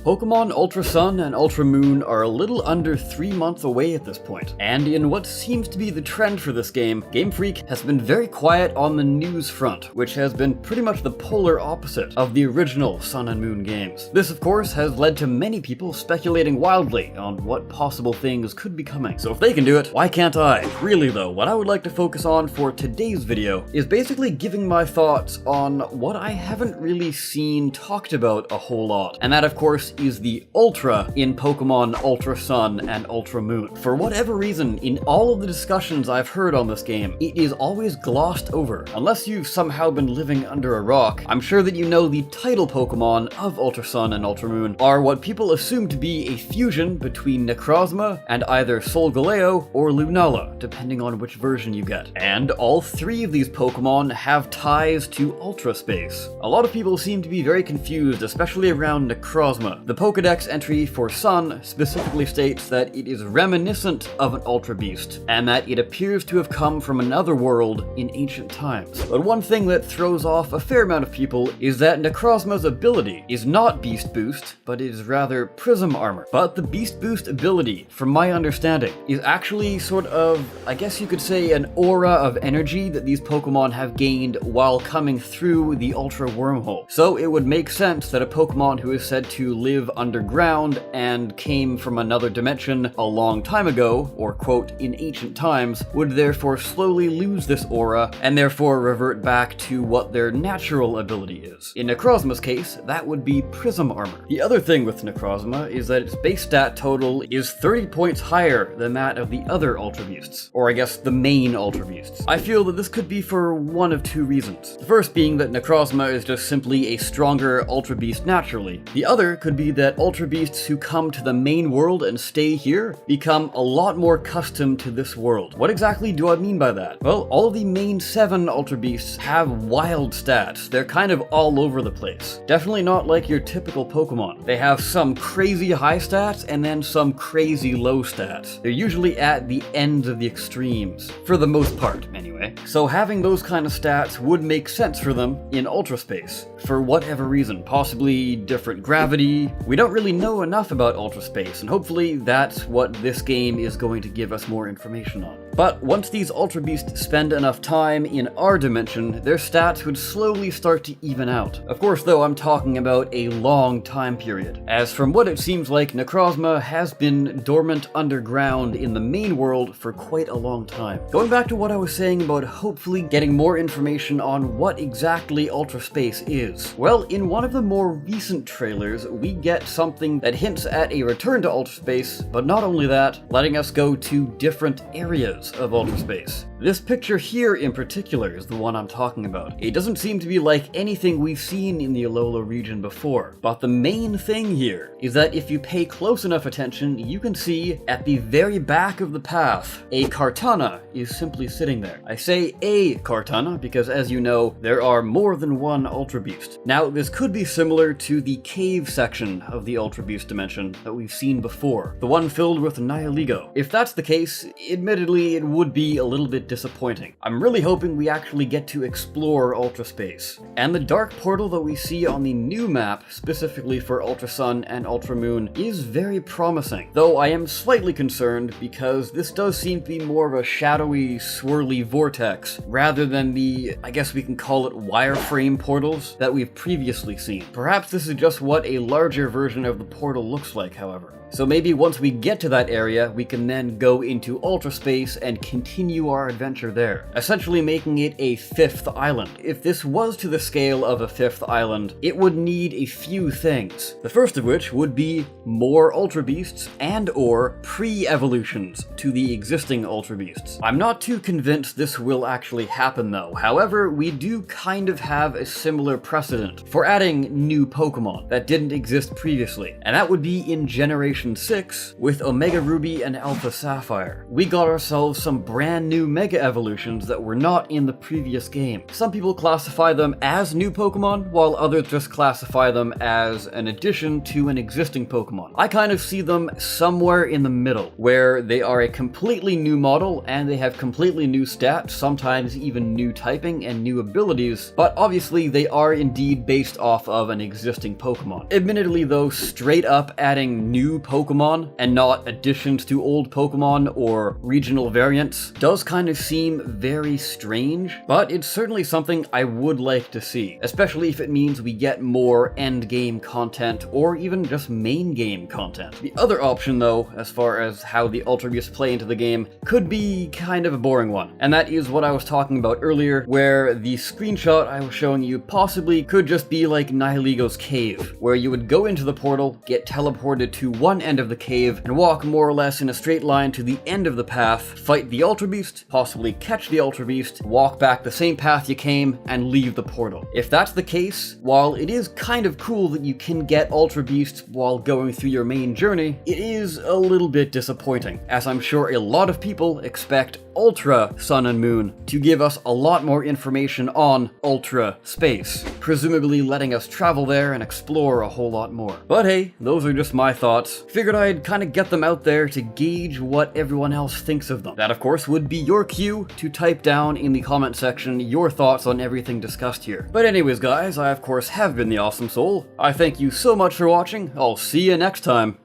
Pokemon Ultra Sun and Ultra Moon are a little under 3 months away at this point, and in what seems to be the trend for this game, Game Freak has been very quiet on the news front, which has been pretty much the polar opposite of the original Sun and Moon games. This of course has led to many people speculating wildly on what possible things could be coming, so if they can do it, why can't I? Really though, what I would like to focus on for today's video is basically giving my thoughts on what I haven't really seen talked about a whole lot, and that of course is the Ultra in Pokemon Ultra Sun and Ultra Moon. For whatever reason, in all of the discussions I've heard on this game, it is always glossed over. Unless you've somehow been living under a rock, I'm sure that you know the title Pokemon of Ultra Sun and Ultra Moon are what people assume to be a fusion between Necrozma and either Solgaleo or Lunala, depending on which version you get. And all three of these Pokemon have ties to Ultra Space. A lot of people seem to be very confused, especially around Necrozma. The Pokedex entry for Sun specifically states that it is reminiscent of an Ultra Beast, and that it appears to have come from another world in ancient times. But one thing that throws off a fair amount of people is that Necrozma's ability is not Beast Boost, but is rather Prism Armor. But the Beast Boost ability, from my understanding, is actually sort of, I guess you could say, an aura of energy that these Pokemon have gained while coming through the Ultra Wormhole. So it would make sense that a Pokemon who is said to live underground and came from another dimension a long time ago, or quote, in ancient times, would therefore slowly lose this aura and therefore revert back to what their natural ability is. In Necrozma's case, that would be Prism Armor. The other thing with Necrozma is that its base stat total is 30 points higher than that of the other Ultra Beasts, or I guess the main Ultra Beasts. I feel that this could be for one of two reasons. The first being that Necrozma is just simply a stronger Ultra Beast naturally. The other could be that Ultra Beasts who come to the main world and stay here become a lot more custom to this world. What exactly do I mean by that? Well, all of the main 7 Ultra Beasts have wild stats. They're kind of all over the place. Definitely not like your typical Pokemon. They have some crazy high stats and then some crazy low stats. They're usually at the ends of the extremes, for the most part anyway. So having those kind of stats would make sense for them in Ultra Space, for whatever reason. Possibly different gravity. We don't really know enough about Ultra Space, and hopefully that's what this game is going to give us more information on. But once these Ultra Beasts spend enough time in our dimension, their stats would slowly start to even out. Of course though, I'm talking about a long time period, as from what it seems like, Necrozma has been dormant underground in the main world for quite a long time. Going back to what I was saying about hopefully getting more information on what exactly Ultra Space is. Well, in one of the more recent trailers, we get something that hints at a return to Ultra Space, but not only that, letting us go to different areas of Ultra Space. This picture here in particular is the one I'm talking about. It doesn't seem to be like anything we've seen in the Alola region before, but the main thing here is that if you pay close enough attention, you can see at the very back of the path, a Kartana is simply sitting there. I say a Kartana because, as you know, there are more than one Ultra Beast. Now, this could be similar to the cave section of the Ultra Beast dimension that we've seen before, the one filled with Nihilego. If that's the case, admittedly, it would be a little bit disappointing. I'm really hoping we actually get to explore Ultra Space. And the dark portal that we see on the new map, specifically for Ultra Sun and Ultra Moon, is very promising. Though I am slightly concerned because this does seem to be more of a shadowy, swirly vortex, rather than the, I guess we can call it wireframe portals that we've previously seen. Perhaps this is just what a larger version of the portal looks like, however. So maybe once we get to that area, we can then go into Ultra Space and continue our adventure there, essentially making it a 5th island. If this was to the scale of a 5th island, it would need a few things. The first of which would be more Ultra Beasts and or pre-evolutions to the existing Ultra Beasts. I'm not too convinced this will actually happen though. However, we do kind of have a similar precedent for adding new Pokemon that didn't exist previously, and that would be in Generation Generation 6 with Omega Ruby and Alpha Sapphire. We got ourselves some brand new Mega Evolutions that were not in the previous game. Some people classify them as new Pokemon, while others just classify them as an addition to an existing Pokemon. I kind of see them somewhere in the middle, where they are a completely new model and they have completely new stats, sometimes even new typing and new abilities, but obviously they are indeed based off of an existing Pokemon. Admittedly though, straight up adding new Pokemon and not additions to old Pokemon or regional variants does kind of seem very strange, but it's certainly something I would like to see, especially if it means we get more endgame content or even just main game content. The other option though, as far as how the Ultra Beasts play into the game, could be kind of a boring one, and that is what I was talking about earlier, where the screenshot I was showing you possibly could just be like Nihiligo's cave, where you would go into the portal, get teleported to one end of the cave, and walk more or less in a straight line to the end of the path, fight the Ultra Beast, possibly catch the Ultra Beast, walk back the same path you came, and leave the portal. If that's the case, while it is kind of cool that you can get Ultra Beast while going through your main journey, it is a little bit disappointing, as I'm sure a lot of people expect Ultra Sun and Moon to give us a lot more information on Ultra Space, presumably letting us travel there and explore a whole lot more. But hey, those are just my thoughts. Figured I'd kind of get them out there to gauge what everyone else thinks of them. That of course would be your cue to type down in the comment section your thoughts on everything discussed here. But anyways guys, I of course have been the Awesome Soul. I thank you so much for watching. I'll see you next time.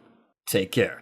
Take care.